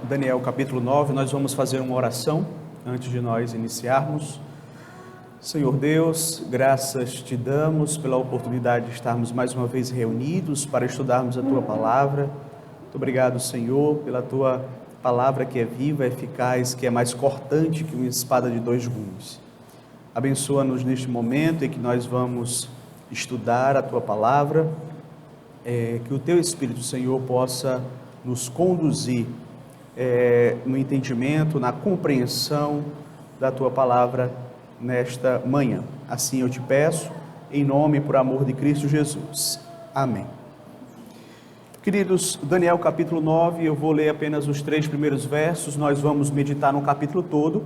Daniel capítulo 9, nós vamos fazer uma oração antes de nós iniciarmos. Senhor Deus, graças te damos pela oportunidade de estarmos mais uma vez reunidos para estudarmos a Tua Palavra. Muito obrigado, Senhor, pela Tua Palavra que é viva, eficaz, que é mais cortante que uma espada de dois gumes. Abençoa-nos neste momento em que nós vamos estudar a Tua Palavra, que o Teu Espírito, Senhor, possa nos conduzir no entendimento, na compreensão da Tua Palavra nesta manhã. Assim eu te peço, em nome e por amor de Cristo Jesus. Amém. Queridos, Daniel capítulo 9, eu vou ler apenas os 3 primeiros versos, nós vamos meditar no capítulo todo,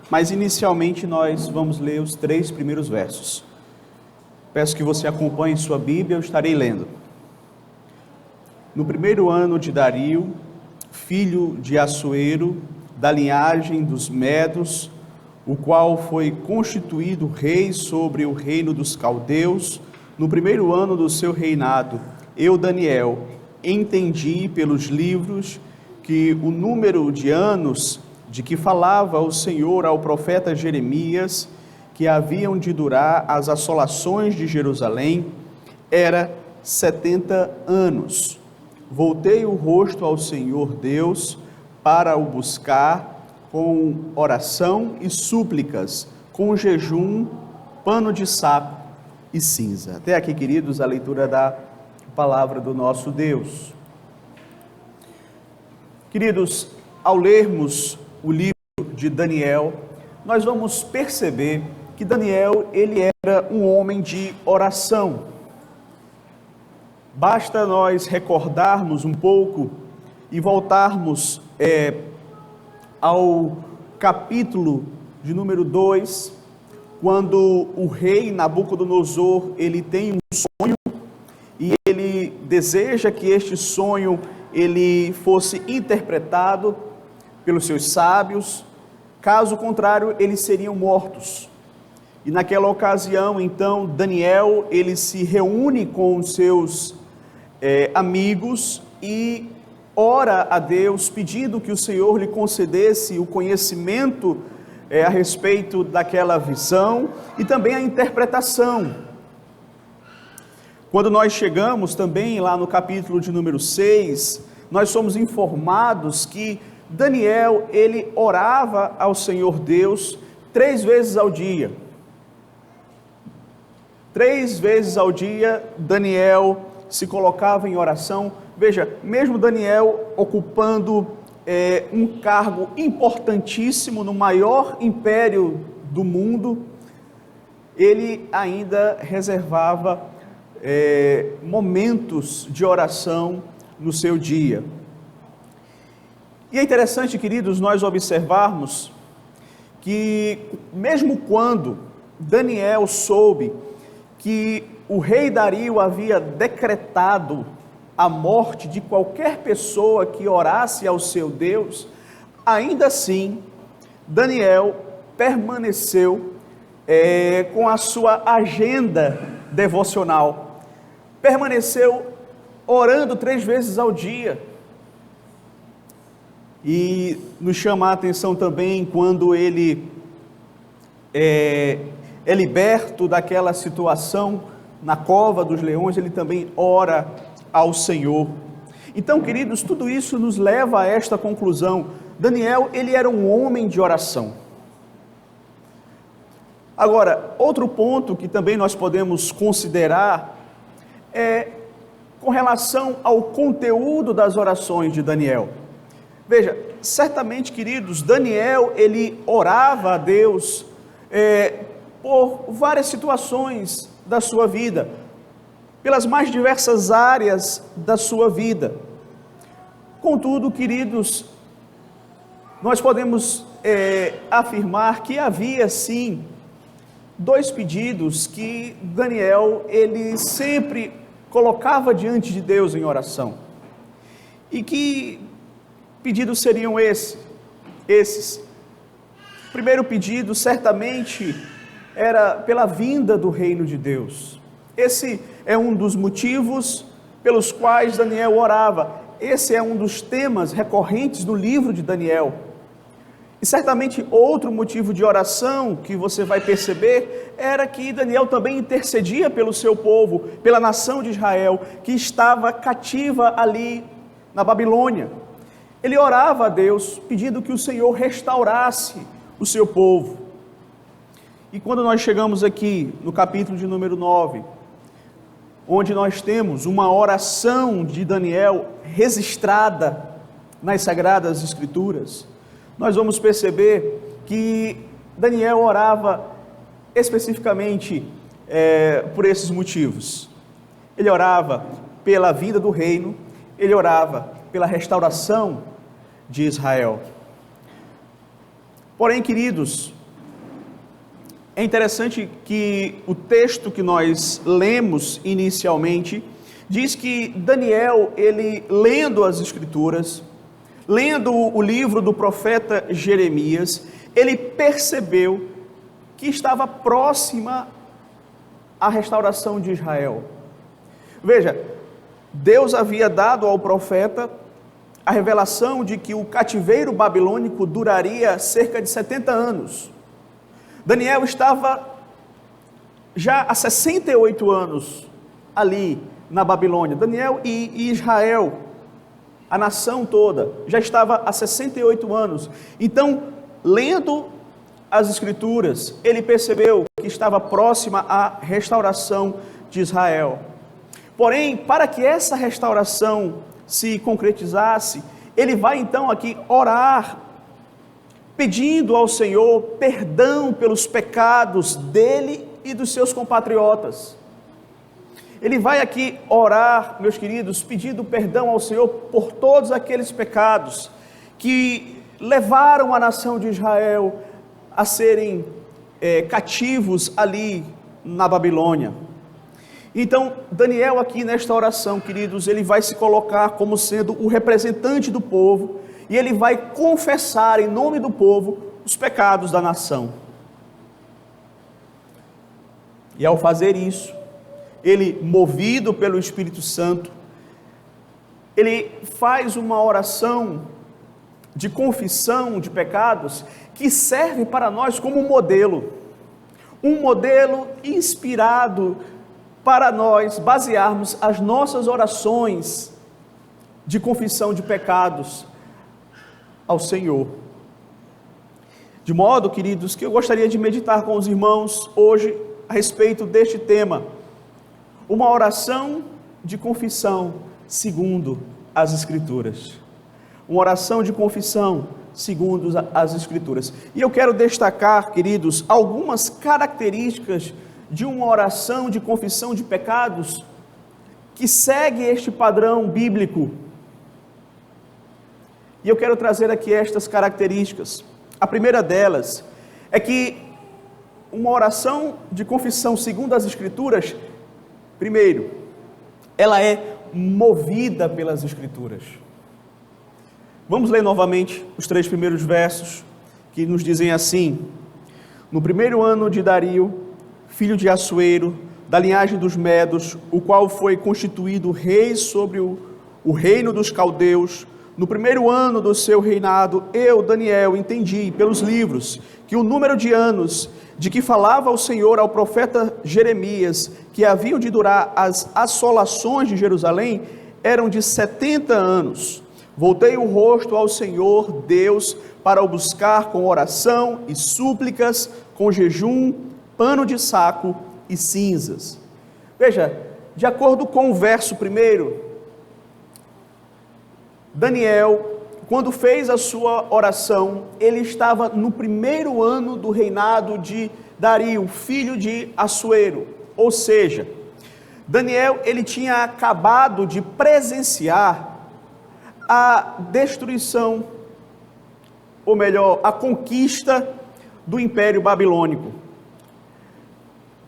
mas inicialmente nós vamos ler os 3 primeiros versos. Peço que você acompanhe sua Bíblia, eu estarei lendo. No primeiro ano de Dario, filho de Assuero, da linhagem dos Medos, o qual foi constituído rei sobre o reino dos caldeus, no primeiro ano do seu reinado, eu, Daniel, entendi pelos livros que o número de anos de que falava o Senhor ao profeta Jeremias, que haviam de durar as assolações de Jerusalém, era 70 anos. Voltei o rosto ao Senhor Deus para o buscar com oração e súplicas, com jejum, pano de saco e cinza. Até aqui, queridos, a leitura da palavra do nosso Deus. Queridos, ao lermos o livro de Daniel, nós vamos perceber que Daniel, ele era um homem de oração. Basta nós recordarmos um pouco e voltarmos ao capítulo de número 2, quando o rei Nabucodonosor, ele tem um sonho e ele deseja que este sonho ele fosse interpretado pelos seus sábios, caso contrário eles seriam mortos. E naquela ocasião, então, Daniel, ele se reúne com os seus amigos e ora a Deus, pedindo que o Senhor lhe concedesse o conhecimento a respeito daquela visão e também a interpretação. Quando nós chegamos também lá no capítulo de número 6, nós somos informados que Daniel, ele orava ao Senhor Deus 3 vezes ao dia. 3 vezes ao dia, Daniel se colocava em oração. Veja, mesmo Daniel ocupando um cargo importantíssimo no maior império do mundo, ele ainda reservava momentos de oração no seu dia. E é interessante, queridos, nós observarmos que mesmo quando Daniel soube que o rei Dario havia decretado a morte de qualquer pessoa que orasse ao seu Deus, ainda assim, Daniel permaneceu com a sua agenda devocional, permaneceu orando 3 vezes ao dia. E nos chama a atenção também quando ele é liberto daquela situação na cova dos leões, ele também ora ao Senhor. Então, queridos, tudo isso nos leva a esta conclusão. Daniel, ele era um homem de oração. Agora, outro ponto que também nós podemos considerar é com relação ao conteúdo das orações de Daniel. Veja, certamente, queridos, Daniel, ele orava a Deus por várias situações da sua vida, pelas mais diversas áreas da sua vida. Contudo, queridos, nós podemos afirmar que havia sim 2 pedidos que Daniel, ele sempre colocava diante de Deus em oração. E que pedidos seriam esses? O primeiro pedido, certamente, era pela vinda do reino de Deus. Esse é um dos motivos pelos quais Daniel orava. esse é um dos temas recorrentes do livro de Daniel. E certamente outro motivo de oração que você vai perceber era que Daniel também intercedia pelo seu povo, pela nação de Israel, que estava cativa ali na Babilônia. Ele orava a Deus pedindo que o Senhor restaurasse o seu povo. E quando nós chegamos aqui no capítulo de número 9, onde nós temos uma oração de Daniel registrada nas Sagradas Escrituras, nós vamos perceber que Daniel orava especificamente por esses motivos. Ele orava pela vinda do reino, ele orava pela restauração de Israel. Porém, queridos, é interessante que o texto que nós lemos inicialmente diz que Daniel, ele lendo as Escrituras, lendo o livro do profeta Jeremias, ele percebeu que estava próxima a restauração de Israel. Veja, Deus havia dado ao profeta a revelação de que o cativeiro babilônico duraria cerca de 70 anos. Daniel estava já há 68 anos ali na Babilônia. Daniel e Israel, a nação toda, já estava há 68 anos. Então, lendo as Escrituras, ele percebeu que estava próxima à restauração de Israel. Porém, para que essa restauração se concretizasse, ele vai então aqui orar, pedindo ao Senhor perdão pelos pecados dele e dos seus compatriotas. Ele vai aqui orar, meus queridos, pedindo perdão ao Senhor por todos aqueles pecados que levaram a nação de Israel a serem cativos ali na Babilônia. Então, Daniel aqui nesta oração, queridos, ele vai se colocar como sendo o representante do povo e ele vai confessar em nome do povo os pecados da nação. E ao fazer isso, ele, movido pelo Espírito Santo, ele faz uma oração de confissão de pecados que serve para nós como um modelo inspirado para nós basearmos as nossas orações de confissão de pecados ao Senhor. De modo, queridos, que eu gostaria de meditar com os irmãos hoje a respeito deste tema, uma oração de confissão segundo as Escrituras. Uma oração de confissão segundo as Escrituras. E eu quero destacar, queridos, algumas características de uma oração de confissão de pecados que segue este padrão bíblico. E eu quero trazer aqui estas características. A primeira delas é que uma oração de confissão segundo as Escrituras, primeiro, ela é movida pelas Escrituras. Vamos ler novamente os 3 primeiros versos que nos dizem assim: no primeiro ano de Dario, filho de Assuero, da linhagem dos Medos, o qual foi constituído rei sobre o reino dos caldeus, no primeiro ano do seu reinado, eu, Daniel, entendi pelos livros que o número de anos de que falava o Senhor ao profeta Jeremias, que haviam de durar as assolações de Jerusalém, eram de 70 anos. Voltei o rosto ao Senhor Deus para o buscar com oração e súplicas, com jejum, pano de saco e cinzas. Veja, de acordo com o verso primeiro, Daniel, quando fez a sua oração, ele estava no primeiro ano do reinado de Dario, filho de Assuero. Ou seja, Daniel, ele tinha acabado de presenciar a destruição, ou melhor, a conquista do Império Babilônico.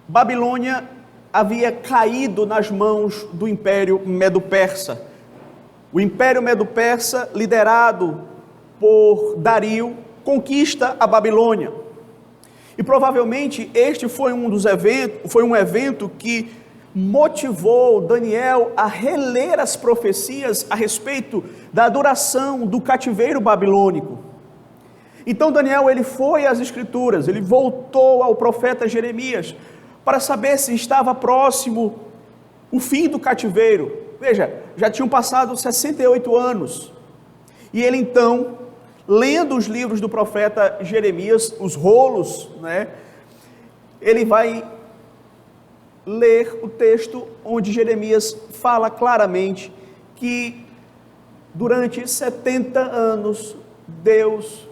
Babilônia havia caído nas mãos do Império Medo-Persa. O Império Medo-Persa, liderado por Dario, conquista a Babilônia. E provavelmente este foi um evento que motivou Daniel a reler as profecias a respeito da duração do cativeiro babilônico. Então Daniel, ele foi às Escrituras, ele voltou ao profeta Jeremias para saber se estava próximo o fim do cativeiro. Veja, já tinham passado 68 anos. E ele então, lendo os livros do profeta Jeremias, os rolos, ele vai ler o texto onde Jeremias fala claramente que durante 70 anos Deus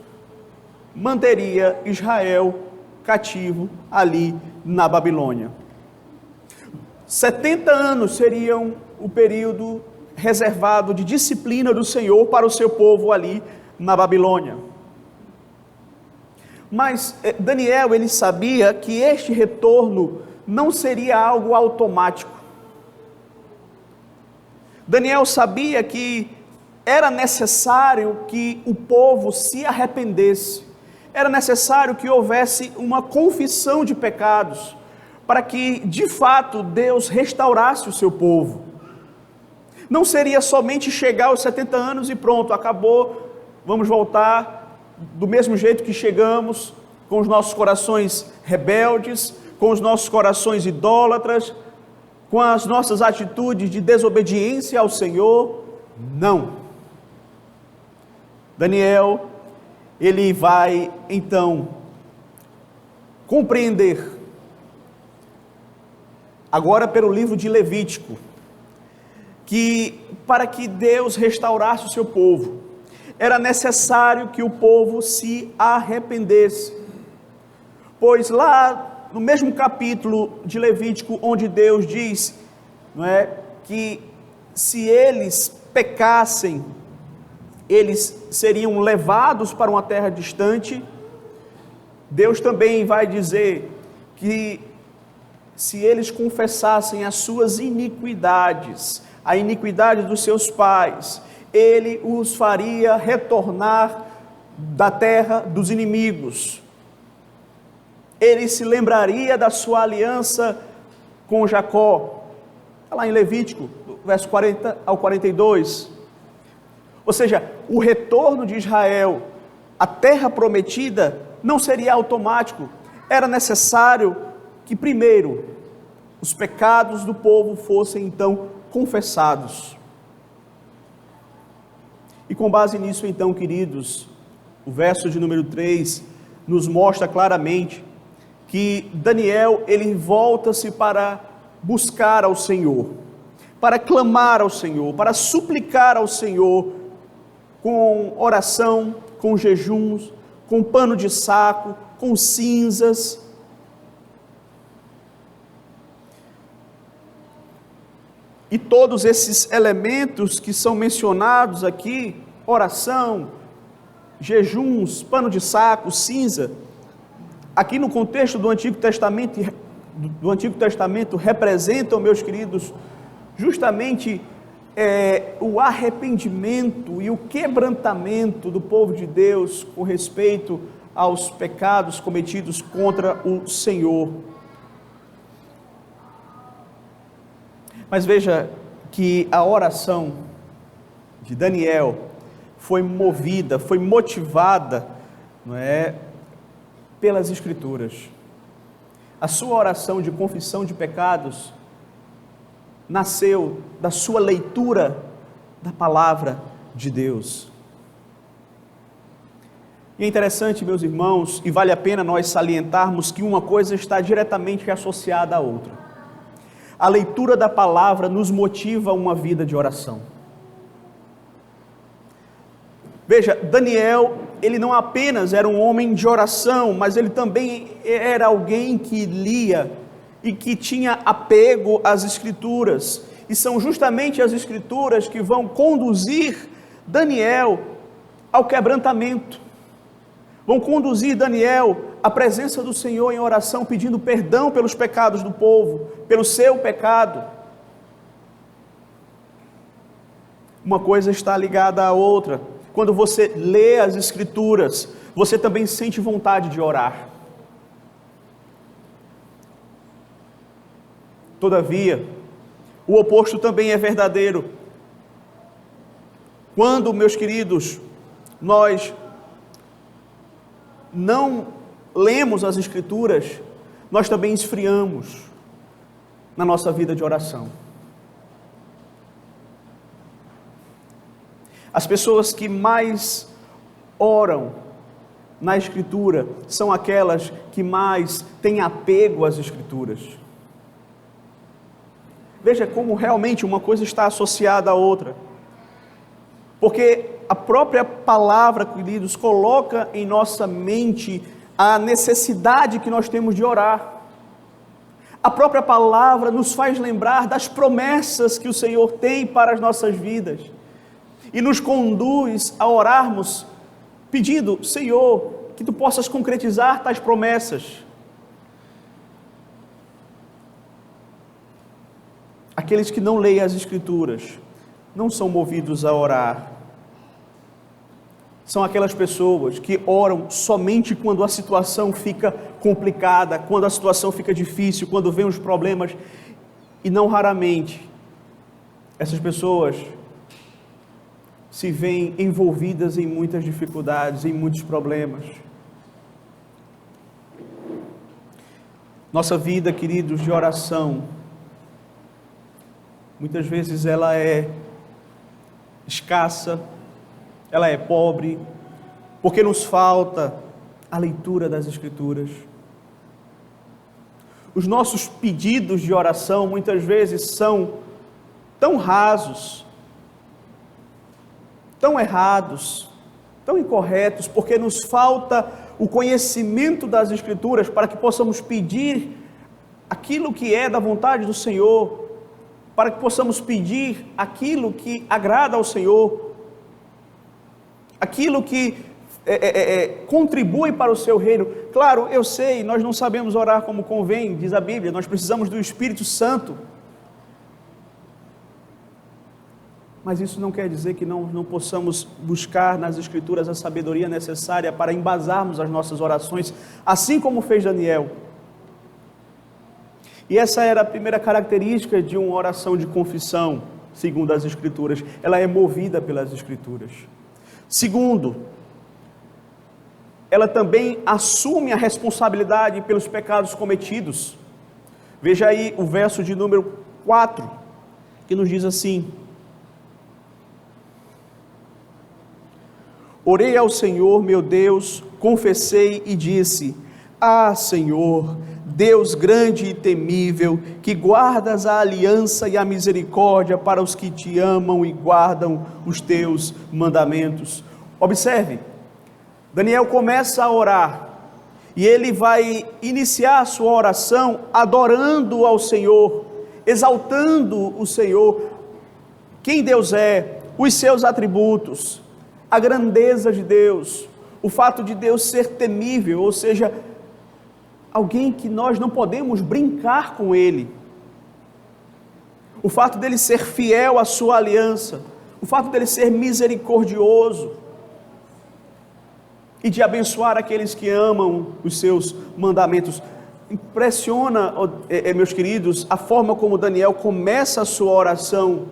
manteria Israel cativo ali na Babilônia. 70 anos seriam o período reservado de disciplina do Senhor para o seu povo ali na Babilônia. Mas Daniel, ele sabia que este retorno não seria algo automático. Daniel sabia que era necessário que o povo se arrependesse, era necessário que houvesse uma confissão de pecados, para que de fato Deus restaurasse o seu povo. Não seria somente chegar aos 70 anos e pronto, acabou, vamos voltar do mesmo jeito que chegamos, com os nossos corações rebeldes, com os nossos corações idólatras, com as nossas atitudes de desobediência ao Senhor. Não. Daniel, ele vai então compreender, agora pelo livro de Levítico, que para que Deus restaurasse o seu povo, era necessário que o povo se arrependesse. Pois lá no mesmo capítulo de Levítico, onde Deus diz, que se eles pecassem, eles seriam levados para uma terra distante, Deus também vai dizer que se eles confessassem as suas iniquidades, a iniquidade dos seus pais, Ele os faria retornar da terra dos inimigos. Ele se lembraria da sua aliança com Jacó. Está lá em Levítico, verso 40 ao 42. Ou seja, o retorno de Israel à terra prometida não seria automático. Era necessário que primeiro os pecados do povo fossem então confessados. E com base nisso então, queridos, o verso de número 3 nos mostra claramente que Daniel, ele volta-se para buscar ao Senhor, para clamar ao Senhor, para suplicar ao Senhor, com oração, com jejuns, com pano de saco, com cinzas. E todos esses elementos que são mencionados aqui, oração, jejuns, pano de saco, cinza, aqui no contexto do Antigo Testamento, representam, meus queridos, justamente o arrependimento e o quebrantamento do povo de Deus com respeito aos pecados cometidos contra o Senhor. Mas veja que a oração de Daniel foi movida, foi motivada, pelas Escrituras. A sua oração de confissão de pecados nasceu da sua leitura da palavra de Deus. E é interessante, meus irmãos, e vale a pena nós salientarmos que uma coisa está diretamente associada à outra. A leitura da palavra nos motiva a uma vida de oração. Veja, Daniel, ele não apenas era um homem de oração, mas ele também era alguém que lia e que tinha apego às Escrituras. E são justamente as Escrituras que vão conduzir Daniel ao quebrantamento. Vão conduzir Daniel à presença do Senhor em oração, pedindo perdão pelos pecados do povo, pelo seu pecado. Uma coisa está ligada à outra. Quando você lê as Escrituras, você também sente vontade de orar. Todavia, o oposto também é verdadeiro. Quando, meus queridos, nós não lemos as Escrituras, nós também esfriamos na nossa vida de oração. As pessoas que mais oram na Escritura são aquelas que mais têm apego às Escrituras. Veja como realmente uma coisa está associada à outra. Porque a própria palavra, queridos, coloca em nossa mente a necessidade que nós temos de orar. A própria palavra nos faz lembrar das promessas que o Senhor tem para as nossas vidas. E nos conduz a orarmos, pedindo, Senhor, que Tu possas concretizar tais promessas. Aqueles que não leem as Escrituras não são movidos a orar. São aquelas pessoas que oram somente quando a situação fica complicada, quando a situação fica difícil, quando vem os problemas, e não raramente essas pessoas se veem envolvidas em muitas dificuldades, em muitos problemas. Nossa vida, queridos, de oração, muitas vezes ela é escassa, ela é pobre, porque nos falta a leitura das Escrituras. Os nossos pedidos de oração muitas vezes são tão rasos, tão errados, tão incorretos, porque nos falta o conhecimento das Escrituras para que possamos pedir aquilo que é da vontade do Senhor, para que possamos pedir aquilo que agrada ao Senhor, aquilo que contribui para o seu reino. Claro, eu sei, nós não sabemos orar como convém, diz a Bíblia, nós precisamos do Espírito Santo. Mas isso não quer dizer que não possamos buscar nas Escrituras a sabedoria necessária para embasarmos as nossas orações, assim como fez Daniel. E essa era a primeira característica de uma oração de confissão, segundo as Escrituras. Ela é movida pelas Escrituras. Segundo, ela também assume a responsabilidade pelos pecados cometidos. Veja aí o verso de número 4, que nos diz assim: orei ao Senhor, meu Deus, confessei e disse: ah, Senhor, Deus grande e temível, que guardas a aliança e a misericórdia para os que te amam e guardam os teus mandamentos. Observe, Daniel começa a orar, e ele vai iniciar a sua oração adorando ao Senhor, exaltando o Senhor, quem Deus é, os seus atributos, a grandeza de Deus, o fato de Deus ser temível, ou seja, alguém que nós não podemos brincar com Ele, o fato dele ser fiel à sua aliança, o fato dele ser misericordioso e de abençoar aqueles que amam os seus mandamentos. Impressiona, meus queridos, a forma como Daniel começa a sua oração,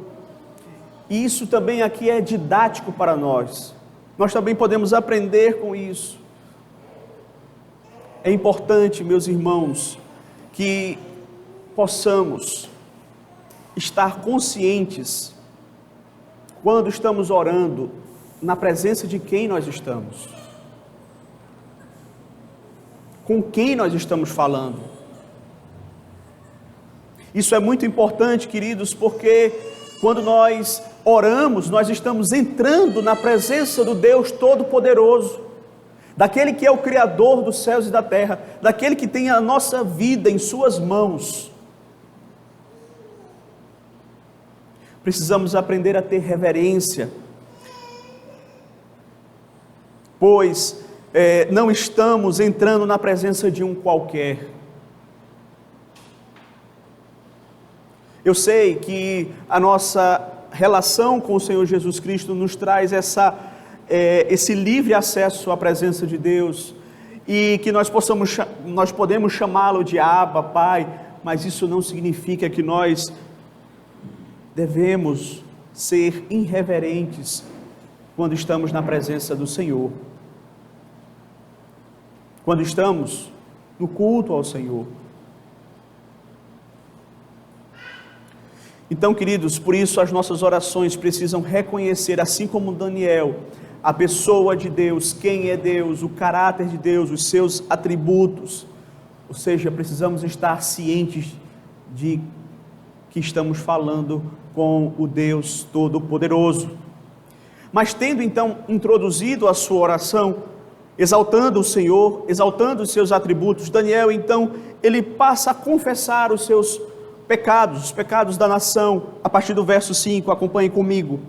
e isso também aqui é didático para nós. Nós também podemos aprender com isso. É importante, meus irmãos, que possamos estar conscientes quando estamos orando na presença de quem nós estamos, com quem nós estamos falando. Isso é muito importante, queridos, porque quando nós oramos, nós estamos entrando na presença do Deus Todo-Poderoso, daquele que é o Criador dos céus e da terra, daquele que tem a nossa vida em suas mãos. Precisamos aprender a ter reverência, pois não estamos entrando na presença de um qualquer. Eu sei que a nossa relação com o Senhor Jesus Cristo nos traz esse livre acesso à presença de Deus, e que nós podemos chamá-lo de Abba, Pai, mas isso não significa que nós devemos ser irreverentes quando estamos na presença do Senhor, quando estamos no culto ao Senhor. Então, queridos, por isso as nossas orações precisam reconhecer, assim como Daniel, a pessoa de Deus, quem é Deus, o caráter de Deus, os seus atributos. Ou seja, precisamos estar cientes de que estamos falando com o Deus Todo-Poderoso. Mas tendo então introduzido a sua oração, exaltando o Senhor, exaltando os seus atributos, Daniel então, ele passa a confessar os seus pecados, os pecados da nação, a partir do verso 5, acompanhe comigo.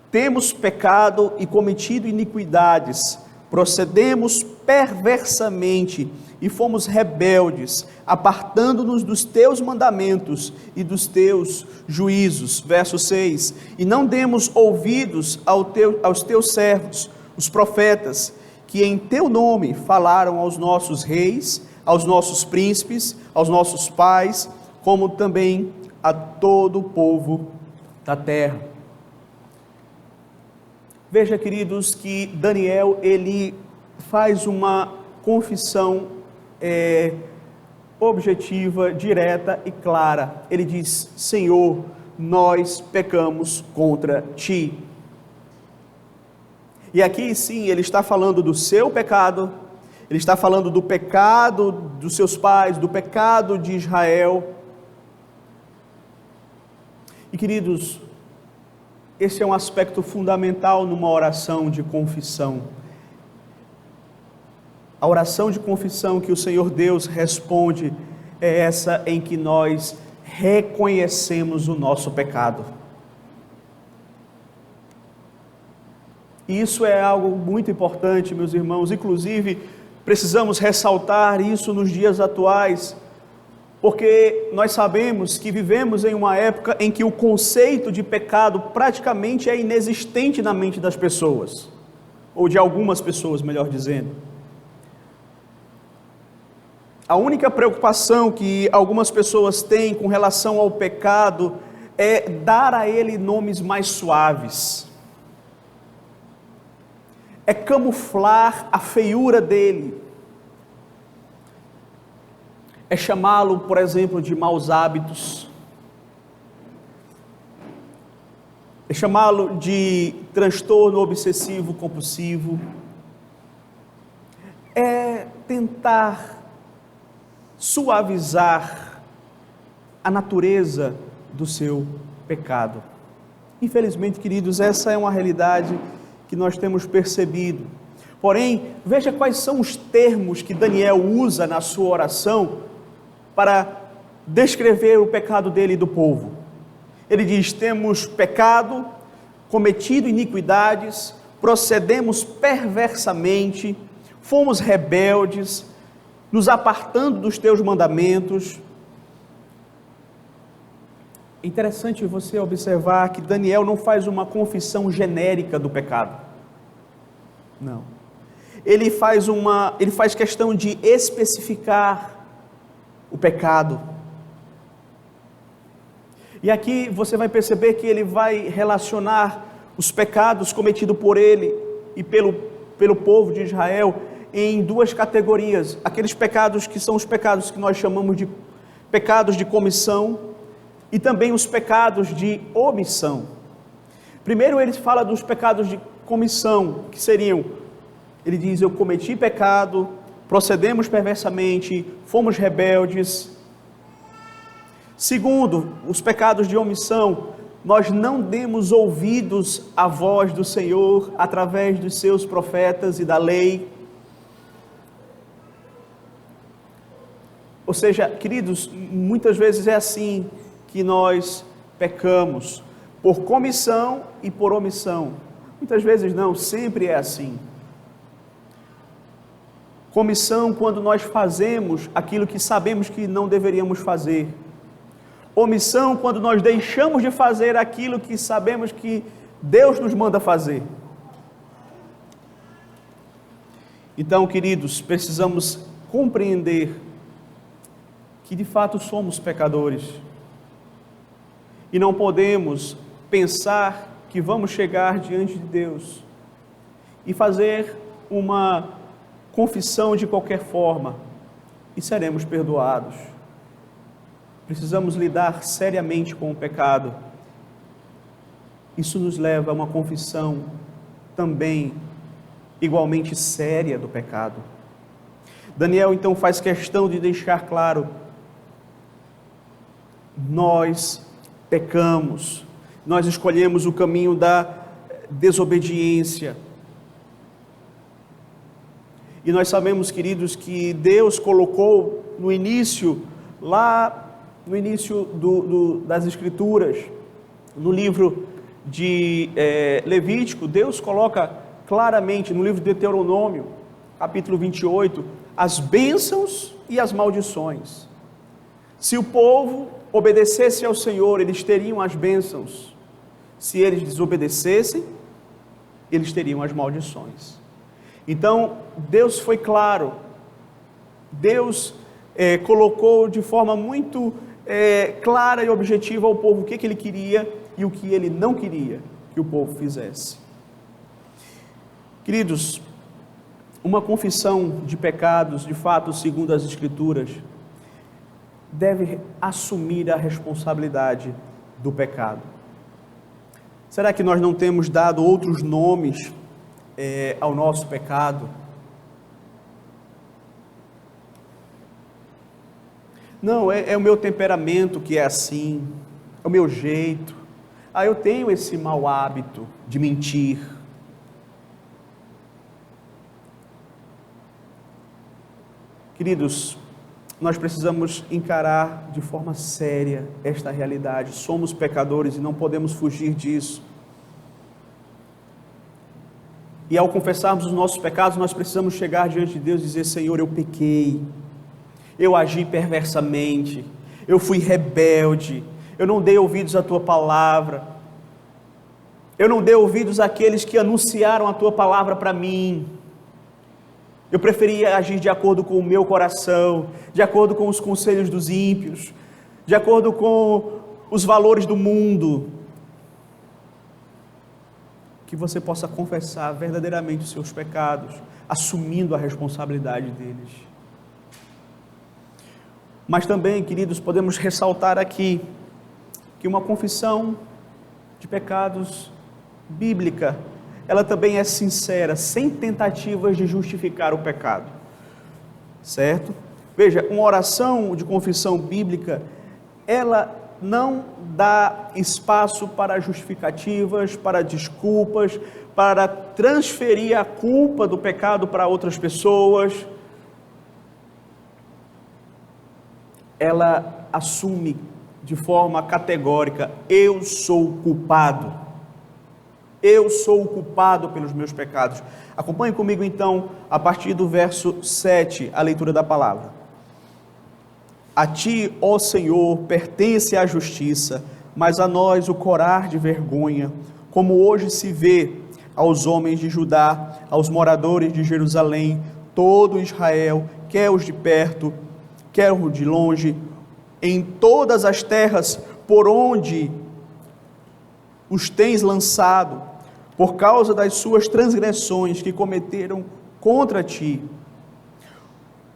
Temos pecado e cometido iniquidades, procedemos perversamente e fomos rebeldes, apartando-nos dos teus mandamentos e dos teus juízos. Verso 6, e não demos ouvidos aos teus servos, os profetas, que em teu nome falaram aos nossos reis, aos nossos príncipes, aos nossos pais, como também a todo o povo da terra. Veja, queridos, que Daniel, ele faz uma confissão objetiva, direta e clara. Ele diz: Senhor, nós pecamos contra ti. E aqui sim, ele está falando do seu pecado, ele está falando do pecado dos seus pais, do pecado de Israel. E queridos, esse é um aspecto fundamental numa oração de confissão. A oração de confissão que o Senhor Deus responde é essa em que nós reconhecemos o nosso pecado. E isso é algo muito importante, meus irmãos. Inclusive, precisamos ressaltar isso nos dias atuais, porque nós sabemos que vivemos em uma época em que o conceito de pecado praticamente é inexistente na mente das pessoas, ou de algumas pessoas, melhor dizendo. A única preocupação que algumas pessoas têm com relação ao pecado é dar a ele nomes mais suaves, é camuflar a feiura dele, é chamá-lo, por exemplo, de maus hábitos, é chamá-lo de transtorno obsessivo compulsivo, é tentar suavizar a natureza do seu pecado. Infelizmente, queridos, essa é uma realidade que nós temos percebido. Porém, veja quais são os termos que Daniel usa na sua oração para descrever o pecado dele e do povo. Ele diz: temos pecado, cometido iniquidades, procedemos perversamente, fomos rebeldes, nos apartando dos teus mandamentos. É interessante você observar que Daniel não faz uma confissão genérica do pecado. Não. Ele faz questão de especificar o pecado. E aqui você vai perceber que ele vai relacionar os pecados cometidos por ele e pelo povo de Israel em duas categorias: aqueles pecados que são os pecados que nós chamamos de pecados de comissão e também os pecados de omissão. Primeiro ele fala dos pecados de comissão, que seriam, ele diz: eu cometi pecado, procedemos perversamente, fomos rebeldes. Segundo, os pecados de omissão: nós não demos ouvidos à voz do Senhor através dos seus profetas e da lei. Ou seja, queridos, muitas vezes é assim que nós pecamos, por comissão e por omissão. Muitas vezes não, sempre é assim. Comissão, quando nós fazemos aquilo que sabemos que não deveríamos fazer. Omissão, quando nós deixamos de fazer aquilo que sabemos que Deus nos manda fazer. Então, queridos, precisamos compreender que de fato somos pecadores e não podemos pensar que vamos chegar diante de Deus e fazer uma confissão de qualquer forma e seremos perdoados. Precisamos lidar seriamente com o pecado. Isso nos leva a uma confissão também igualmente séria do pecado. Daniel então faz questão de deixar claro: nós pecamos, nós escolhemos o caminho da desobediência. E nós sabemos, queridos, que Deus colocou no início, lá no início das Escrituras, no livro de Levítico, Deus coloca claramente no livro de Deuteronômio, capítulo 28, as bênçãos e as maldições. Se o povo obedecesse ao Senhor, eles teriam as bênçãos. Se eles desobedecessem, eles teriam as maldições. Então, Deus foi claro. Deus colocou de forma muito clara e objetiva ao povo o que ele queria e o que ele não queria que o povo fizesse. Queridos, uma confissão de pecados, de fato, segundo as Escrituras, deve assumir a responsabilidade do pecado. Será que nós não temos dado outros nomes ao nosso pecado? Não, é o meu temperamento que é assim, é o meu jeito. Eu tenho esse mau hábito de mentir. Queridos, nós precisamos encarar de forma séria esta realidade. Somos pecadores e não podemos fugir disso. E ao confessarmos os nossos pecados, nós precisamos chegar diante de Deus e dizer: Senhor, eu pequei, eu agi perversamente, eu fui rebelde, eu não dei ouvidos à Tua palavra, eu não dei ouvidos àqueles que anunciaram a Tua palavra para mim. Eu preferia agir de acordo com o meu coração, de acordo com os conselhos dos ímpios, de acordo com os valores do mundo. Que você possa confessar verdadeiramente os seus pecados, assumindo a responsabilidade deles. Mas também, queridos, podemos ressaltar aqui que uma confissão de pecados bíblica, ela também é sincera, sem tentativas de justificar o pecado, certo? Veja, uma oração de confissão bíblica, ela não dá espaço para justificativas, para desculpas, para transferir a culpa do pecado para outras pessoas. Ela assume de forma categórica: eu sou culpado. Eu sou o culpado pelos meus pecados. Acompanhe comigo então, a partir do verso 7, a leitura da palavra. A ti, ó Senhor, pertence a justiça, mas a nós o corar de vergonha, como hoje se vê aos homens de Judá, aos moradores de Jerusalém, todo Israel, quer os de perto, quer os de longe, em todas as terras por onde os tens lançado, por causa das suas transgressões que cometeram contra ti.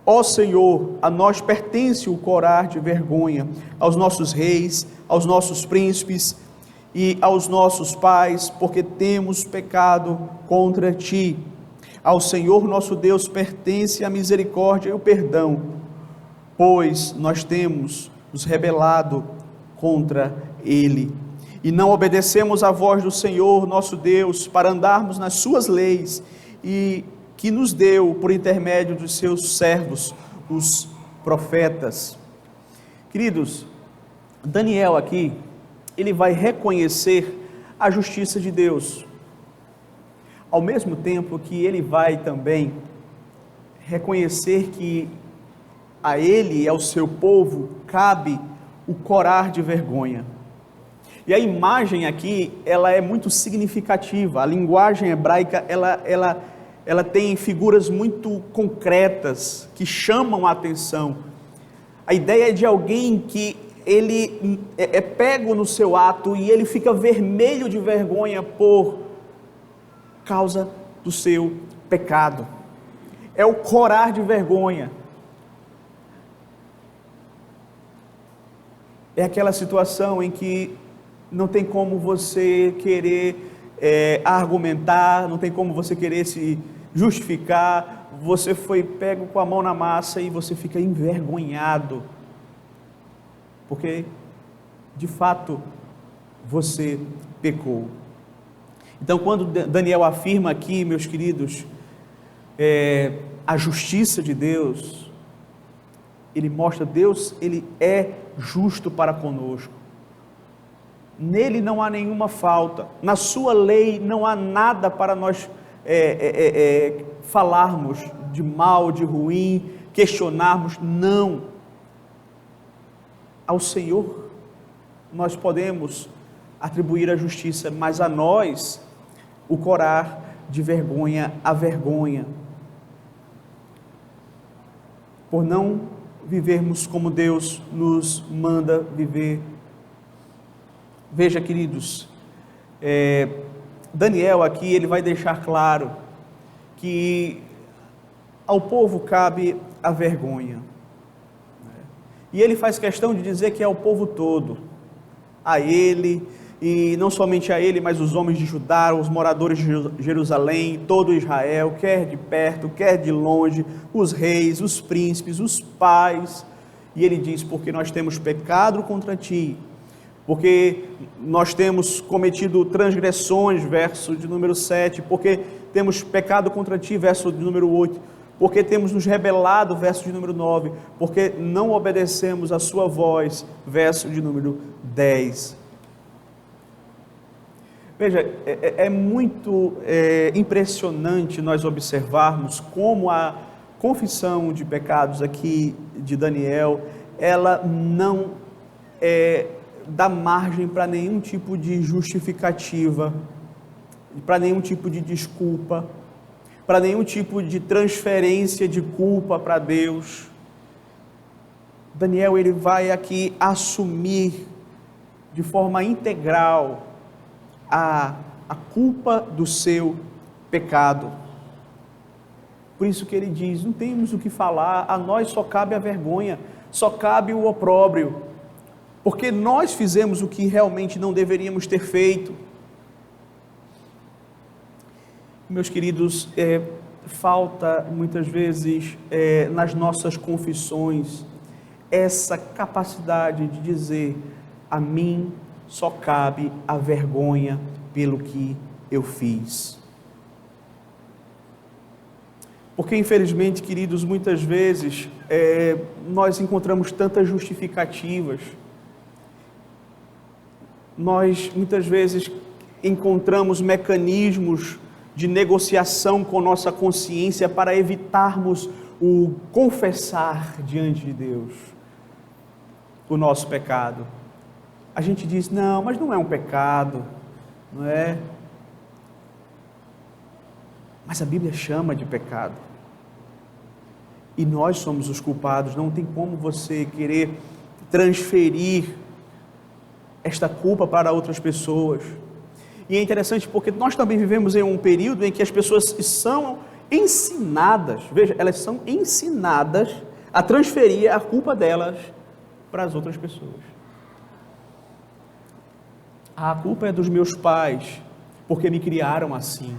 Ó Senhor, a nós pertence o corar de vergonha, aos nossos reis, aos nossos príncipes e aos nossos pais, porque temos pecado contra ti. Ao Senhor nosso Deus pertence a misericórdia e o perdão, pois nós temos nos rebelado contra ele. E não obedecemos à voz do Senhor nosso Deus para andarmos nas suas leis e que nos deu por intermédio dos seus servos, os profetas. Queridos, Daniel aqui, ele vai reconhecer a justiça de Deus, ao mesmo tempo que ele vai também reconhecer que a ele e ao seu povo cabe o corar de vergonha. E a imagem aqui, ela é muito significativa. A linguagem hebraica, ela tem figuras muito concretas que chamam a atenção. A ideia é de alguém que ele é pego no seu ato e ele fica vermelho de vergonha por causa do seu pecado. É o corar de vergonha. É aquela situação em que não tem como você querer argumentar, não tem como você querer se justificar, você foi pego com a mão na massa e você fica envergonhado, porque de fato você pecou. Então, quando Daniel afirma aqui, meus queridos, a justiça de Deus, ele mostra Deus, ele é justo para conosco. Nele não há nenhuma falta, na sua lei não há nada para nós falarmos de mal, de ruim, questionarmos, não. Ao Senhor nós podemos atribuir a justiça, mas a nós o corar de vergonha, a vergonha, por não vivermos como Deus nos manda viver. Veja, queridos, Daniel aqui, ele vai deixar claro que ao povo cabe a vergonha, e ele faz questão de dizer que é ao povo todo, a ele, e não somente a ele, mas os homens de Judá, os moradores de Jerusalém, todo Israel, quer de perto, quer de longe, os reis, os príncipes, os pais, e ele diz, porque nós temos pecado contra ti, porque nós temos cometido transgressões, verso de número 7, porque temos pecado contra ti, verso de número 8, porque temos nos rebelado, verso de número 9, porque não obedecemos a sua voz, verso de número 10. Veja, é muito impressionante nós observarmos como a confissão de pecados aqui de Daniel, ela não dá margem para nenhum tipo de justificativa, para nenhum tipo de desculpa, para nenhum tipo de transferência de culpa para Deus. Daniel, ele vai aqui assumir de forma integral a culpa do seu pecado. Por isso que ele diz, não temos o que falar, a nós só cabe a vergonha, só cabe o opróbrio, porque nós fizemos o que realmente não deveríamos ter feito. Meus queridos, falta muitas vezes nas nossas confissões essa capacidade de dizer, a mim só cabe a vergonha pelo que eu fiz. Porque infelizmente, queridos, muitas vezes nós encontramos tantas justificativas, nós muitas vezes encontramos mecanismos de negociação com nossa consciência para evitarmos o confessar diante de Deus o nosso pecado. A gente diz, não, mas não é um pecado, não é? Mas a Bíblia chama de pecado. E nós somos os culpados, não tem como você querer transferir esta culpa para outras pessoas. E é interessante porque nós também vivemos em um período em que as pessoas são ensinadas, veja, elas são ensinadas a transferir a culpa delas para as outras pessoas. A culpa é dos meus pais, porque me criaram assim.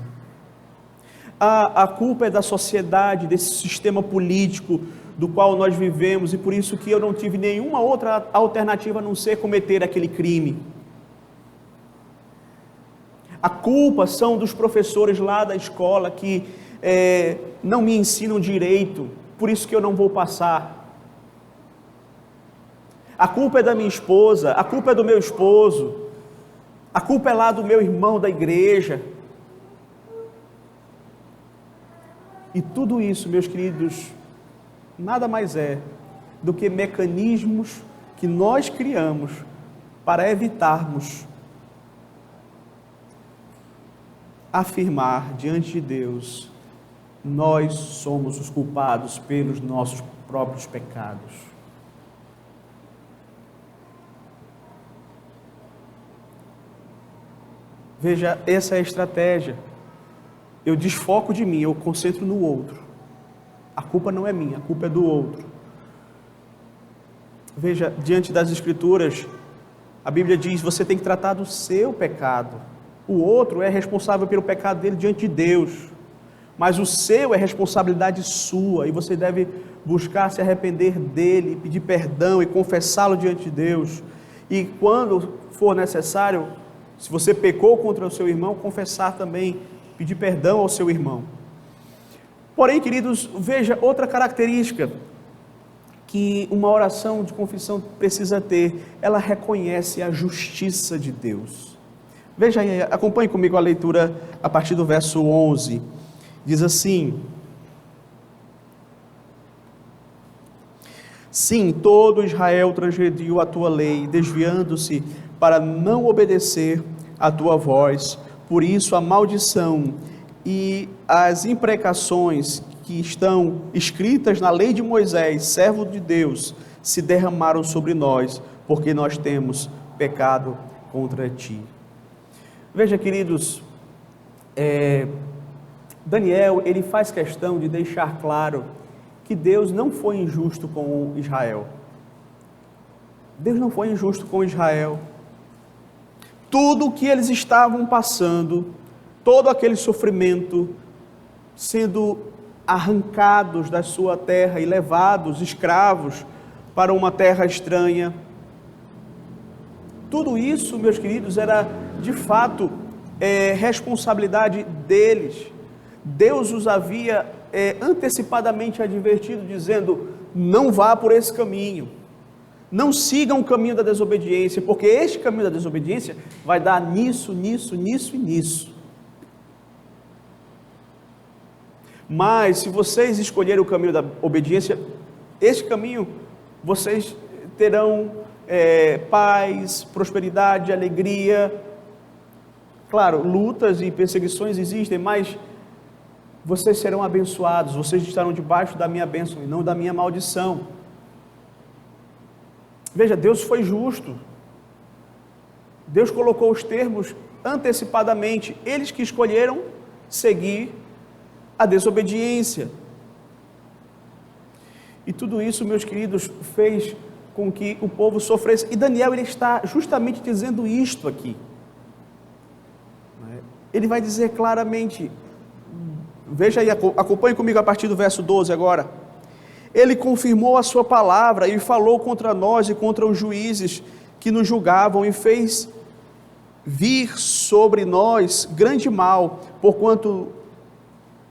A culpa é da sociedade, desse sistema político do qual nós vivemos, e por isso que eu não tive nenhuma outra alternativa a não ser cometer aquele crime. A culpa são dos professores lá da escola que não me ensinam direito, por isso que eu não vou passar. A culpa é da minha esposa, a culpa é do meu esposo, a culpa é lá do meu irmão da igreja. E tudo isso, meus queridos, nada mais é do que mecanismos que nós criamos para evitarmos afirmar diante de Deus, nós somos os culpados pelos nossos próprios pecados. Veja, essa é a estratégia. Eu desfoco de mim, eu concentro no outro. A culpa não é minha, a culpa é do outro. Veja, diante das Escrituras, a Bíblia diz, você tem que tratar do seu pecado. O outro é responsável pelo pecado dele diante de Deus. Mas o seu é responsabilidade sua, e você deve buscar se arrepender dele, pedir perdão e confessá-lo diante de Deus. E quando for necessário, se você pecou contra o seu irmão, confessar também, pedir perdão ao seu irmão. Porém, queridos, veja outra característica que uma oração de confissão precisa ter. Ela reconhece a justiça de Deus. Veja aí, acompanhe comigo a leitura a partir do verso 11. Diz assim: sim, todo Israel transgrediu a tua lei, desviando-se para não obedecer a tua voz. Por isso a maldição e as imprecações que estão escritas na lei de Moisés, servo de Deus, se derramaram sobre nós, porque nós temos pecado contra ti. Veja, queridos, Daniel, ele faz questão de deixar claro que Deus não foi injusto com Israel. Deus não foi injusto com Israel. Tudo o que eles estavam passando, todo aquele sofrimento, sendo arrancados da sua terra e levados escravos para uma terra estranha. Tudo isso, meus queridos, era de fato responsabilidade deles. Deus os havia antecipadamente advertido, dizendo: não vá por esse caminho, não sigam o caminho da desobediência, porque este caminho da desobediência vai dar nisso, nisso, nisso e nisso. Mas se vocês escolherem o caminho da obediência, este caminho, vocês terão paz, prosperidade, alegria. Claro, lutas e perseguições existem, mas vocês serão abençoados, vocês estarão debaixo da minha bênção e não da minha maldição. Veja, Deus foi justo. Deus colocou os termos antecipadamente, eles que escolheram seguir a desobediência. E tudo isso, meus queridos, fez com que o povo sofresse. E Daniel, ele está justamente dizendo isto aqui. Ele vai dizer claramente, veja aí, acompanhe comigo a partir do verso 12 agora. Ele confirmou a sua palavra e falou contra nós e contra os juízes que nos julgavam e fez vir sobre nós grande mal, porquanto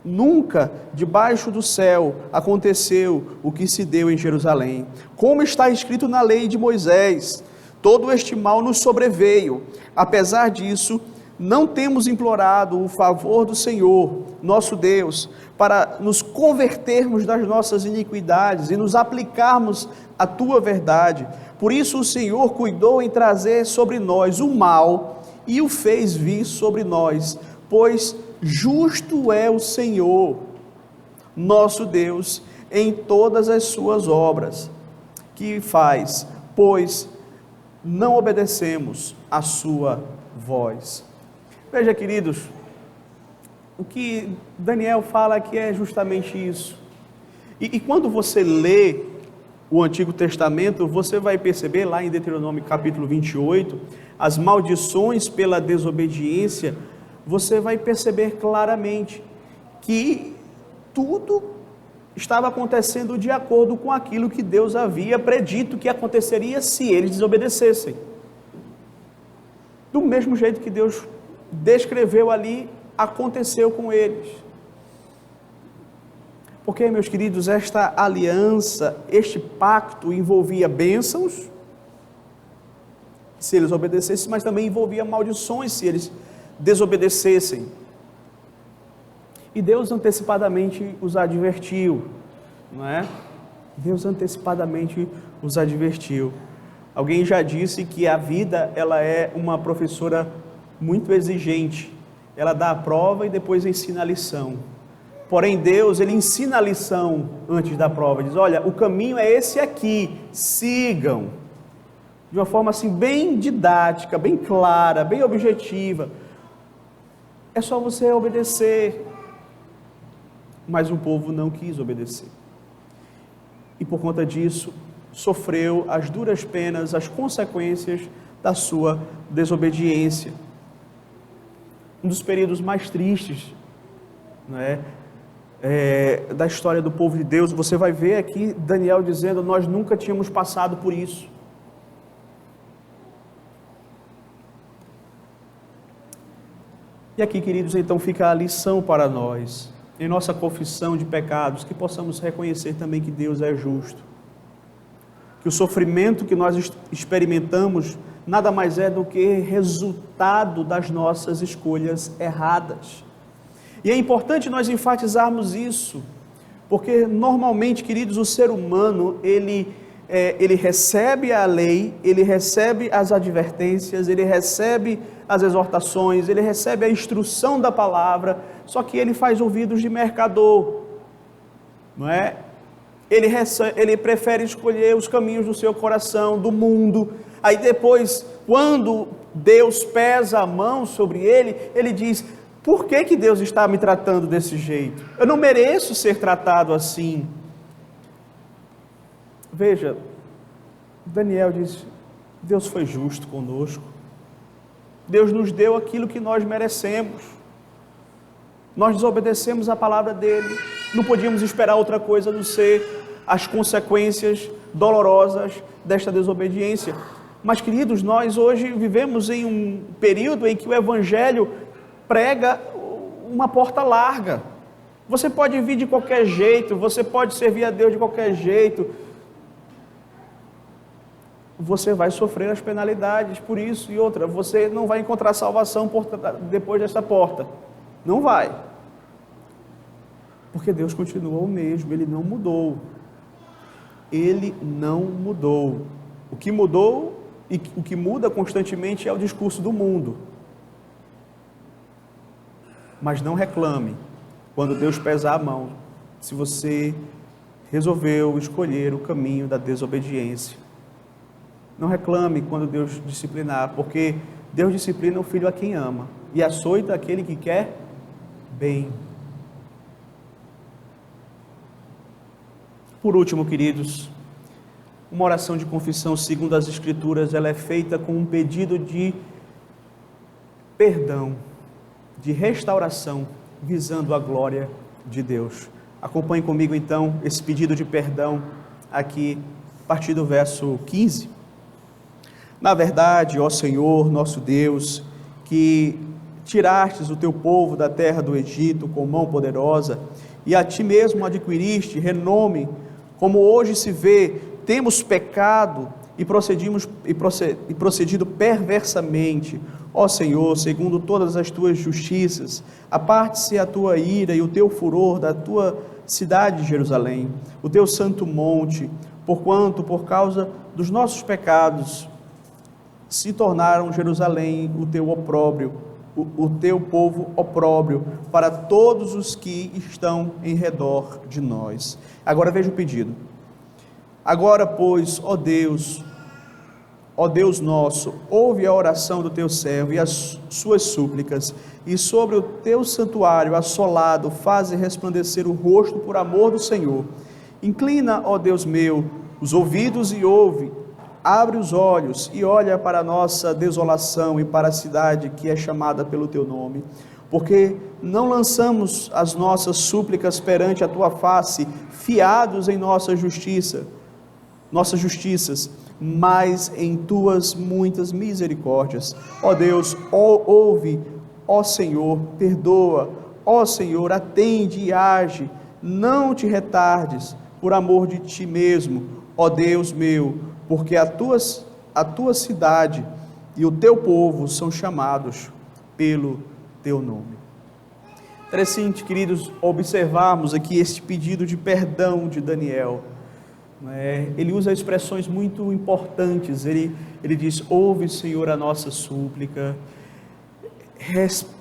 nunca debaixo do céu aconteceu o que se deu em Jerusalém. Como está escrito na lei de Moisés, todo este mal nos sobreveio. Apesar disso, não temos implorado o favor do Senhor, nosso Deus, para nos convertermos das nossas iniquidades e nos aplicarmos à tua verdade. Por isso o Senhor cuidou em trazer sobre nós o mal e o fez vir sobre nós, pois justo é o Senhor, nosso Deus, em todas as suas obras que faz, pois não obedecemos a sua voz. Veja, queridos, o que Daniel fala aqui é justamente isso. E quando você lê o Antigo Testamento, você vai perceber lá em Deuteronômio capítulo 28, as maldições pela desobediência, você vai perceber claramente que tudo estava acontecendo de acordo com aquilo que Deus havia predito que aconteceria se eles desobedecessem. Do mesmo jeito que Deus descreveu ali, aconteceu com eles. Porque, meus queridos, esta aliança, este pacto envolvia bênçãos, se eles obedecessem, mas também envolvia maldições, se eles desobedecessem. E Deus antecipadamente os advertiu, não é? Deus antecipadamente os advertiu. Alguém já disse que a vida, ela é uma professora muito exigente. Ela dá a prova e depois ensina a lição. Porém, Deus, ele ensina a lição antes da prova. Diz: olha, o caminho é esse aqui, sigam. De uma forma assim bem didática, bem clara, bem objetiva. é só você obedecer. Mas o povo não quis obedecer. E por conta disso, sofreu as duras penas, as consequências da sua desobediência. Um dos períodos mais tristes, não é? Da história do povo de Deus. Você vai ver aqui Daniel dizendo: nós nunca tínhamos passado por isso. E aqui, queridos, então fica a lição para nós, em nossa confissão de pecados, que possamos reconhecer também que Deus é justo, que o sofrimento que nós experimentamos nada mais é do que resultado das nossas escolhas erradas. E é importante nós enfatizarmos isso, porque normalmente, queridos, o ser humano, ele recebe a lei, ele recebe as advertências, ele recebe as exortações, ele recebe a instrução da palavra, só que ele faz ouvidos de mercador, não é? Ele prefere escolher os caminhos do seu coração, do mundo. Aí depois, quando Deus pesa a mão sobre ele, ele diz: por que Deus está me tratando desse jeito? Eu não mereço ser tratado assim. Veja, Daniel diz: Deus foi justo conosco. Deus nos deu aquilo que nós merecemos. Nós desobedecemos a palavra dele. Não podíamos esperar outra coisa a não ser as consequências dolorosas desta desobediência. Mas, queridos, nós hoje vivemos em um período em que o Evangelho prega uma porta larga. Você pode vir de qualquer jeito, você pode servir a Deus de qualquer jeito. Você vai sofrer as penalidades por isso. E outra, você não vai encontrar salvação depois dessa porta. Não vai. Porque Deus continua o mesmo, Ele não mudou. Ele não mudou. O que mudou e o que muda constantemente é o discurso do mundo. Mas não reclame quando Deus pesa a mão, se você resolveu escolher o caminho da desobediência. Não reclame quando Deus disciplinar, porque Deus disciplina o filho a quem ama e açoita aquele que quer bem. Por último, queridos, uma oração de confissão segundo as Escrituras, ela é feita com um pedido de perdão, de restauração, visando a glória de Deus. Acompanhe comigo então esse pedido de perdão aqui, a partir do verso 15. Na verdade, ó Senhor, nosso Deus, que tirastes o teu povo da terra do Egito com mão poderosa, e a ti mesmo adquiriste renome, como hoje se vê, temos pecado e procedido perversamente. Ó Senhor, segundo todas as tuas justiças, aparte-se a tua ira e o teu furor da tua cidade de Jerusalém, o teu santo monte, porquanto, por causa dos nossos pecados, se tornaram Jerusalém o teu opróbrio, o teu povo opróbrio, para todos os que estão em redor de nós. Agora veja o pedido. Agora, pois, ó Deus nosso, ouve a oração do teu servo e as suas súplicas, e sobre o teu santuário assolado, faze resplandecer o rosto por amor do Senhor. Inclina, ó Deus meu, os ouvidos e ouve, abre os olhos e olha para a nossa desolação e para a cidade que é chamada pelo teu nome, porque não lançamos as nossas súplicas perante a tua face, fiados em nossas justiças, mas em tuas muitas misericórdias. Ó Deus, ouve, ó Senhor, perdoa, ó Senhor, atende e age, não te retardes, por amor de ti mesmo, ó Deus meu, porque a tua cidade e o teu povo são chamados pelo teu nome. Interessante, queridos, observarmos aqui este pedido de perdão de Daniel. Ele usa expressões muito importantes. Ele diz: ouve, Senhor, a nossa súplica,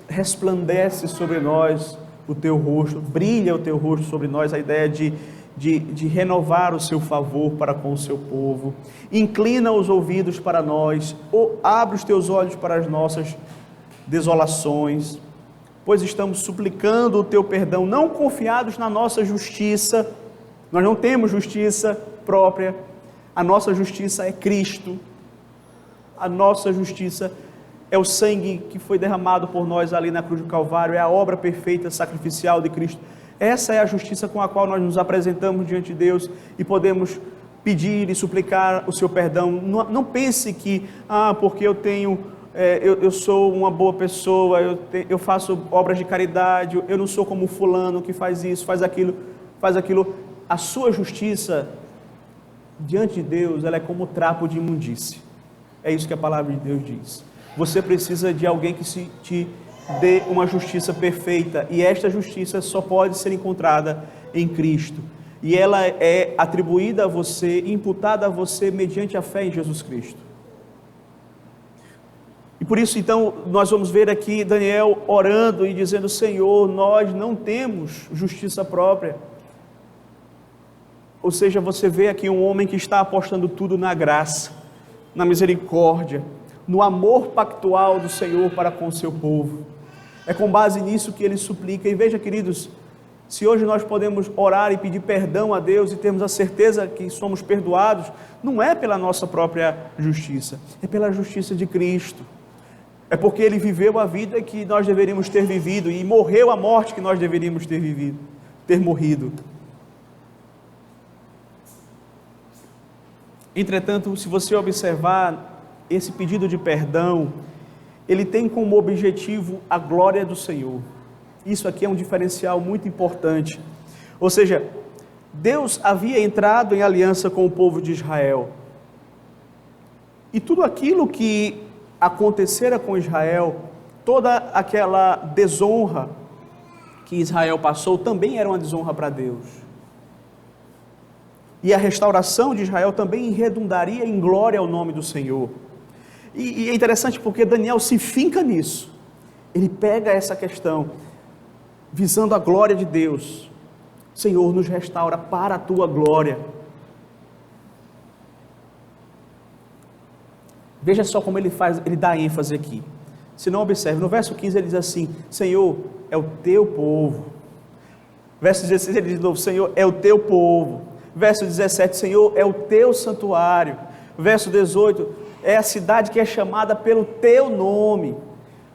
resplandece sobre nós o teu rosto, brilha o teu rosto sobre nós, a ideia de renovar o seu favor para com o seu povo, inclina os ouvidos para nós, abre os teus olhos para as nossas desolações, pois estamos suplicando o teu perdão, não confiados na nossa justiça. Nós não temos justiça própria, a nossa justiça é Cristo, a nossa justiça é o sangue que foi derramado por nós ali na cruz do Calvário, é a obra perfeita, sacrificial de Cristo. Essa é a justiça com a qual nós nos apresentamos diante de Deus e podemos pedir e suplicar o seu perdão. Não pense que, porque eu sou uma boa pessoa, eu faço obras de caridade, eu não sou como fulano que faz isso, faz aquilo. A sua justiça diante de Deus, ela é como trapo de imundície. É isso que a palavra de Deus diz. Você precisa de alguém que te dê uma justiça perfeita, e esta justiça só pode ser encontrada em Cristo, e ela é atribuída a você, imputada a você mediante a fé em Jesus Cristo. E por isso então nós vamos ver aqui Daniel orando e dizendo: Senhor, nós não temos justiça própria. Ou seja, você vê aqui um homem que está apostando tudo na graça, na misericórdia, no amor pactual do Senhor para com o seu povo. É com base nisso que ele suplica. E veja, queridos, se hoje nós podemos orar e pedir perdão a Deus e termos a certeza que somos perdoados, não é pela nossa própria justiça, é pela justiça de Cristo. É porque Ele viveu a vida que nós deveríamos ter vivido e morreu a morte que nós deveríamos ter morrido. Entretanto, se você observar esse pedido de perdão, ele tem como objetivo a glória do Senhor. Isso aqui é um diferencial muito importante. Ou seja, Deus havia entrado em aliança com o povo de Israel. E tudo aquilo que acontecera com Israel, toda aquela desonra que Israel passou, também era uma desonra para Deus. E a restauração de Israel também redundaria em glória ao nome do Senhor. E é interessante porque Daniel se finca nisso. Ele pega essa questão, visando a glória de Deus. Senhor, nos restaura para a tua glória. Veja só como ele dá ênfase aqui. Se não observe, no verso 15 ele diz assim: Senhor, é o teu povo. Verso 16 ele diz de novo: Senhor, é o teu povo. Verso 17, Senhor, é o teu santuário. Verso 18, é a cidade que é chamada pelo teu nome.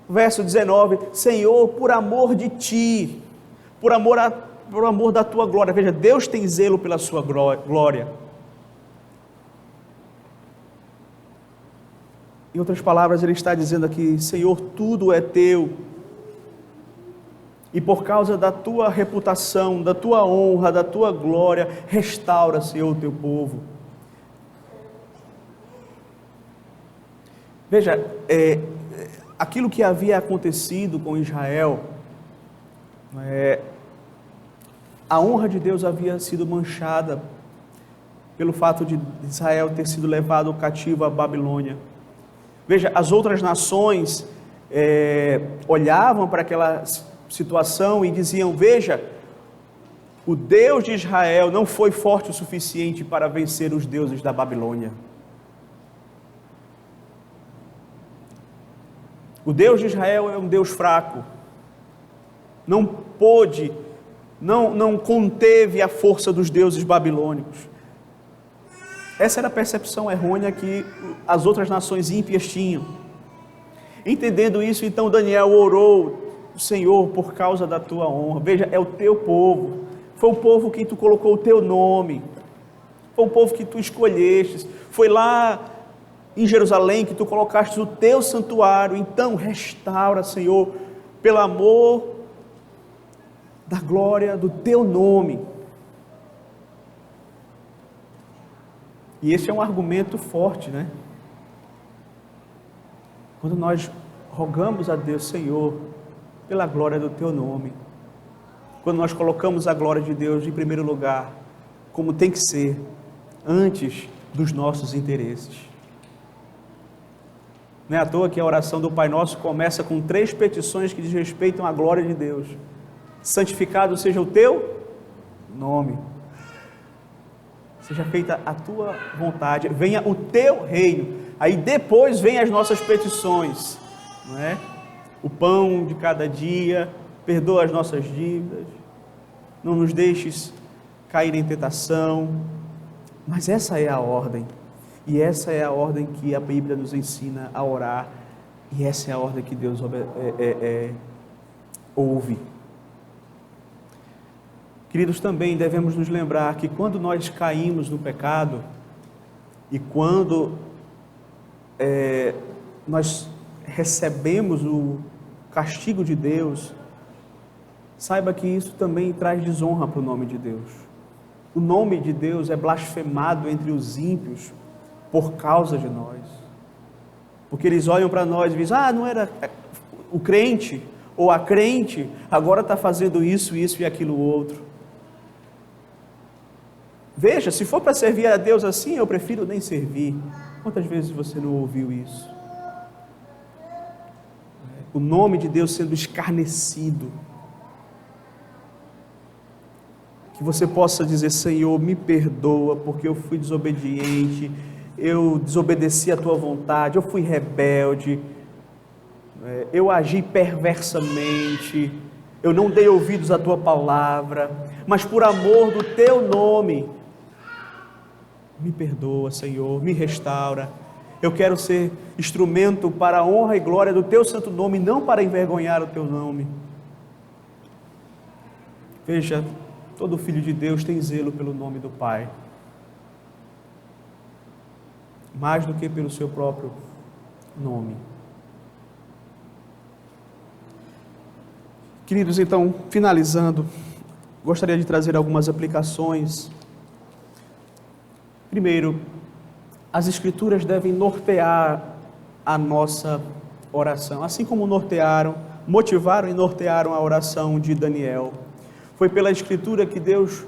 Verso 19, Senhor, por amor de ti, por amor da tua glória. Veja, Deus tem zelo pela sua glória. Em outras palavras, ele está dizendo aqui: Senhor, tudo é teu, e por causa da tua reputação, da tua honra, da tua glória, restaura, Senhor, o teu povo. Veja, aquilo que havia acontecido com Israel, a honra de Deus havia sido manchada pelo fato de Israel ter sido levado cativo à Babilônia. Veja, as outras nações olhavam para aquela situação e diziam: veja, o Deus de Israel não foi forte o suficiente para vencer os deuses da Babilônia. O Deus de Israel é um Deus fraco, não pôde, não conteve a força dos deuses babilônicos. Essa era a percepção errônea que as outras nações ímpias tinham. Entendendo isso, então Daniel orou: Senhor, por causa da tua honra, veja, é o teu povo, foi o povo que tu colocou o teu nome, foi o povo que tu escolhestes, foi lá em Jerusalém que tu colocaste o teu santuário. Então restaura, Senhor, pelo amor da glória do teu nome. E esse é um argumento forte, né? Quando nós rogamos a Deus: Senhor, pela glória do teu nome, quando nós colocamos a glória de Deus em primeiro lugar, como tem que ser, antes dos nossos interesses. Não é à toa que a oração do Pai Nosso começa com 3 petições que diz respeitam à glória de Deus: santificado seja o teu nome, seja feita a tua vontade, venha o teu reino. Aí depois vem as nossas petições, não é? o pão de cada dia, perdoa as nossas dívidas, não nos deixes cair em tentação. Mas essa é a ordem, e essa é a ordem que a Bíblia nos ensina a orar, e essa é a ordem que Deus ouve. Queridos, também devemos nos lembrar que quando nós caímos no pecado, e quando nós recebemos o castigo de Deus, saiba que isso também traz desonra para o nome de Deus. O nome de Deus é blasfemado entre os ímpios por causa de nós. Porque eles olham para nós e dizem, não era o crente ou a crente, agora está fazendo isso e aquilo outro. Veja, se for para servir a Deus assim, eu prefiro nem servir. Quantas vezes você não ouviu isso? O nome de Deus sendo escarnecido. Que você possa dizer, Senhor, me perdoa, porque eu fui desobediente, eu desobedeci a tua vontade, eu fui rebelde, eu agi perversamente, eu não dei ouvidos à tua palavra, mas por amor do teu nome, me perdoa, Senhor, me restaura. Eu quero ser instrumento para a honra e glória do teu santo nome, não para envergonhar o teu nome. Veja, todo filho de Deus tem zelo pelo nome do Pai, mais do que pelo seu próprio nome. Queridos, então, finalizando, gostaria de trazer algumas aplicações. Primeiro, as Escrituras devem nortear a nossa oração, assim como motivaram e nortearam a oração de Daniel. Foi pela Escritura que Deus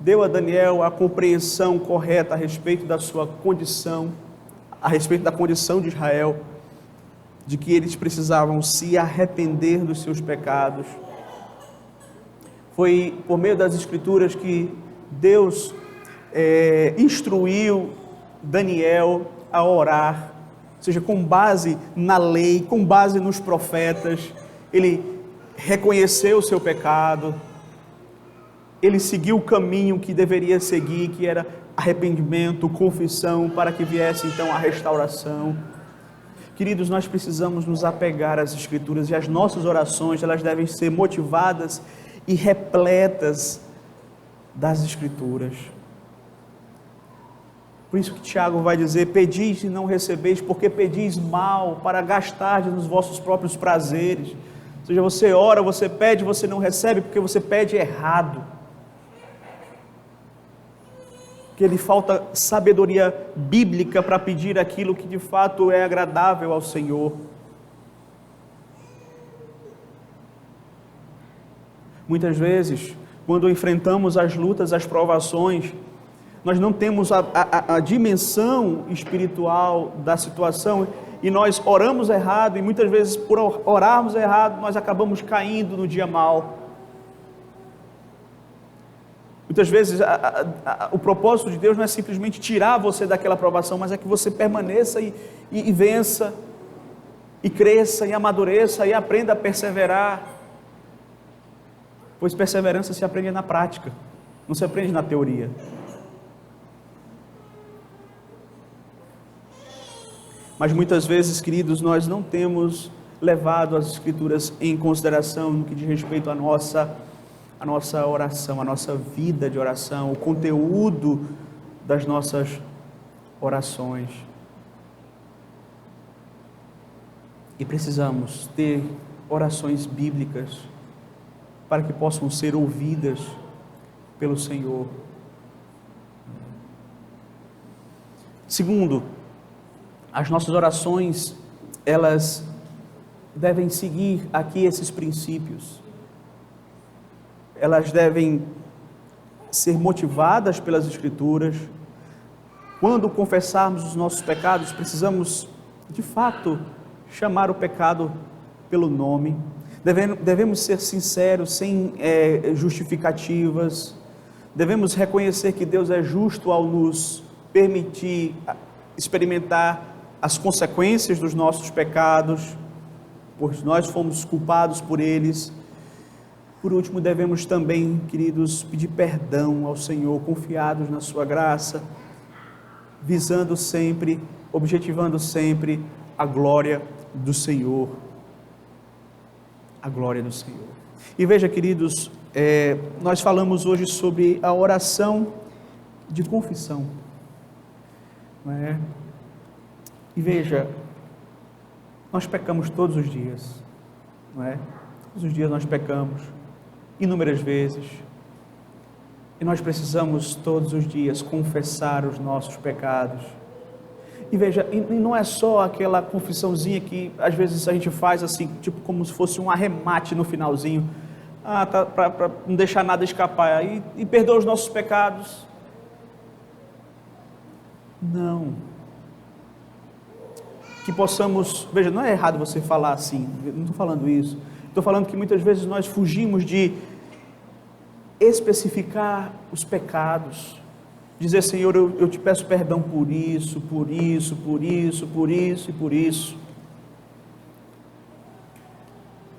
deu a Daniel a compreensão correta a respeito da sua condição, a respeito da condição de Israel, de que eles precisavam se arrepender dos seus pecados. Foi por meio das Escrituras que Deus instruiu Daniel a orar, ou seja, com base na lei, com base nos profetas. Ele reconheceu o seu pecado, ele seguiu o caminho que deveria seguir, que era arrependimento, confissão, para que viesse então a restauração. Queridos, nós precisamos nos apegar às Escrituras, e as nossas orações, elas devem ser motivadas e repletas das Escrituras. Por isso que Tiago vai dizer, pedis e não recebeis, porque pedis mal, para gastar nos vossos próprios prazeres. Ou seja, você ora, você pede, você não recebe, porque você pede errado. Que lhe falta sabedoria bíblica para pedir aquilo que de fato é agradável ao Senhor. Muitas vezes, quando enfrentamos as lutas, as provações, nós não temos a dimensão espiritual da situação e nós oramos errado, e muitas vezes por orarmos errado, nós acabamos caindo no dia mau. Muitas vezes o propósito de Deus não é simplesmente tirar você daquela provação, mas é que você permaneça e vença, e cresça, e amadureça, e aprenda a perseverar, pois perseverança se aprende na prática, não se aprende na teoria. Mas muitas vezes, queridos, nós não temos levado as Escrituras em consideração no que diz respeito à nossa oração, a nossa vida de oração, o conteúdo das nossas orações. E precisamos ter orações bíblicas para que possam ser ouvidas pelo Senhor. Segundo, as nossas orações, elas devem seguir aqui esses princípios. Elas devem ser motivadas pelas Escrituras. Quando confessarmos os nossos pecados, precisamos, de fato, chamar o pecado pelo nome. Devemos ser sinceros, sem justificativas. Devemos reconhecer que Deus é justo ao nos permitir experimentar as consequências dos nossos pecados. pois nós fomos culpados por eles. Por último, devemos também, queridos, pedir perdão ao Senhor, confiados na sua graça, visando sempre, objetivando sempre a glória do Senhor. A glória do Senhor. E veja, queridos, nós falamos hoje sobre a oração de confissão, não é? E veja, nós pecamos todos os dias, não é? Todos os dias nós pecamos, inúmeras vezes, e nós precisamos todos os dias confessar os nossos pecados. E veja, e não é só aquela confissãozinha que às vezes a gente faz assim, tipo como se fosse um arremate no finalzinho, para não deixar nada escapar, e perdoa os nossos pecados. Não. Que possamos, veja, não é errado você falar assim, não estou falando isso, estou falando que muitas vezes nós fugimos de especificar os pecados, dizer, Senhor, eu te peço perdão por isso, por isso, por isso, por isso e por isso.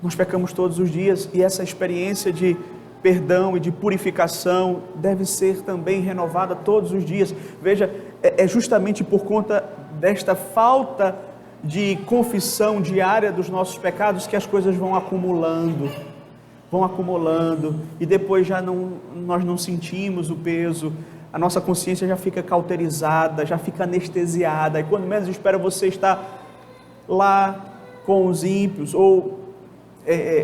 Nós pecamos todos os dias e essa experiência de perdão e de purificação deve ser também renovada todos os dias. Veja, é justamente por conta desta falta de confissão diária dos nossos pecados que as coisas vão acumulando, e depois nós não sentimos o peso, a nossa consciência já fica cauterizada, já fica anestesiada, e quando menos espera você está lá com os ímpios, ou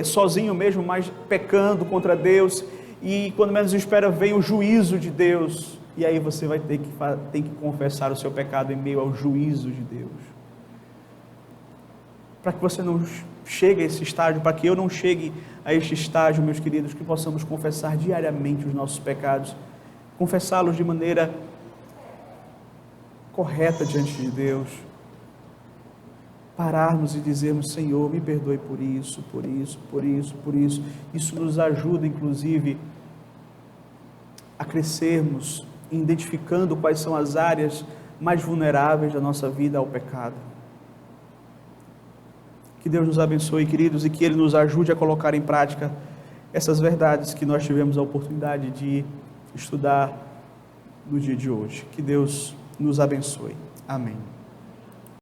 sozinho mesmo, mas pecando contra Deus, e quando menos espera vem o juízo de Deus, e aí você vai ter que confessar o seu pecado em meio ao juízo de Deus. Para que você não chegue a esse estágio, para que eu não chegue a este estágio, meus queridos, que possamos confessar diariamente os nossos pecados, confessá-los de maneira correta diante de Deus, pararmos e dizermos, Senhor, me perdoe por isso, por isso, por isso, por isso. Isso nos ajuda, inclusive, a crescermos, identificando quais são as áreas mais vulneráveis da nossa vida ao pecado. Que Deus nos abençoe, queridos, e que Ele nos ajude a colocar em prática essas verdades que nós tivemos a oportunidade de estudar no dia de hoje. Que Deus nos abençoe. Amém.